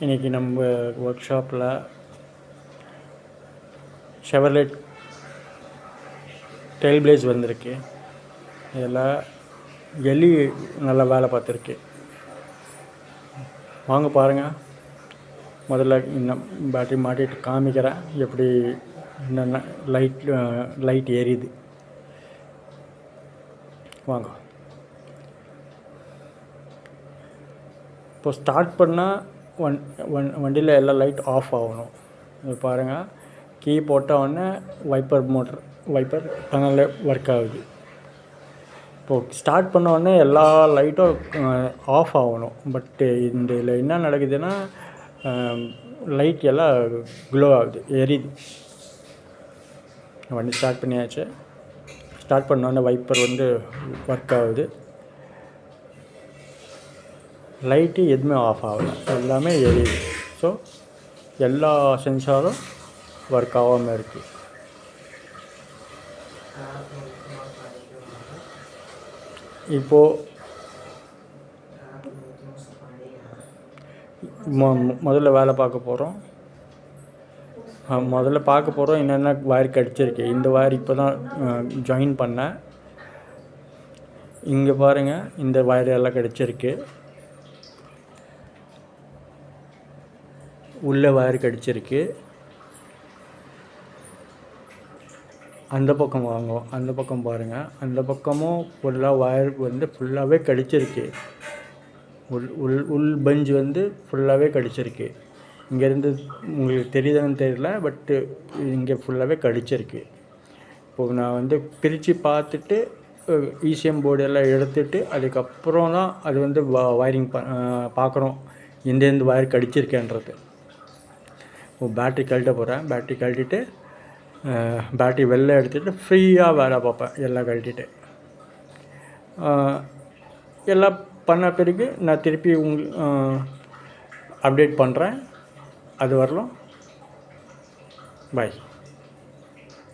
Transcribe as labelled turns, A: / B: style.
A: இன்றைக்கி நம்ம ஒர்க் ஷாப்பில் ஷெவர்லெட் டெயில் பிளேஸ் வந்திருக்கு. இதில் எலி நல்லா வேலை பார்த்துருக்கு. வாங்க பாருங்கள். முதல்ல இன்னும் பேட்டரி மாட்டிட்டு காமிக்கிறேன் எப்படி என்னென்ன லைட் எரியுது. வாங்க. இப்போ ஸ்டார்ட் பண்ணால் வண்டியில் எல்லா லைட் ஆஃப் ஆகணும். இது பாருங்கள், கீ போட்ட உடனே வைப்பர் தன்னாலே ஒர்க் ஆகுது. இப்போது ஸ்டார்ட் பண்ண உடனே எல்லா லைட்டும் ஆஃப் ஆகணும். பட்டு இதில் என்ன நடக்குதுன்னா லைட் எல்லாம் க்ளோ ஆகுது, எரியுது. வண்டி ஸ்டார்ட் பண்ணியாச்சு. ஸ்டார்ட் பண்ணோடனே வைப்பர் ஒர்க் ஆகுது. லைட்டு எதுவுமே ஆஃப் ஆகலை, எல்லாமே எரியுது. ஸோ எல்லா சென்சாரும் ஒர்க் ஆகாமல் இருக்குது. இப்போது முதல்ல வேலை பார்க்க போகிறோம். என்னென்ன வயர் கிடச்சிருக்கு. இந்த வயர் இப்போ தான் ஜாயின் பண்ணேன். இங்கே பாருங்கள், இந்த வயர் எல்லாம் கிடச்சிருக்கு. உள்ளே வயர் கிடச்சிருக்கு. அந்த பக்கம் வாங்க, அந்த பக்கம் பாருங்கள். அந்த பக்கமும் ஃபுல்லாக வயர் ஃபுல்லாகவே கிடச்சிருக்கு. உள் பஞ்ச் ஃபுல்லாகவே கிடச்சிருக்கு. இங்கேருந்து உங்களுக்கு தெரியுதான்னு தெரியல, பட்டு இங்கே ஃபுல்லாகவே கிடச்சிருக்கு. இப்போது நான் பிரித்து பார்த்துட்டு இசிஎம் போர்டு எல்லாம் எடுத்துகிட்டு அதுக்கப்புறம் தான் அது வயரிங் பார்க்குறோம் எந்தெந்த வயர் கிடச்சிருக்கேன்றது. இப்போ பேட்ரி கழட்ட போகிறேன். பேட்ரி கழட்டிட்டு பேட்ரி வெளில எடுத்துகிட்டு ஃப்ரீயாக வேலை பார்ப்பேன். எல்லாம் கழட்டிட்டு எல்லாம் பண்ண பிறகு நான் திருப்பி அப்டேட் பண்ணுறேன். அது வரலும் பாய்.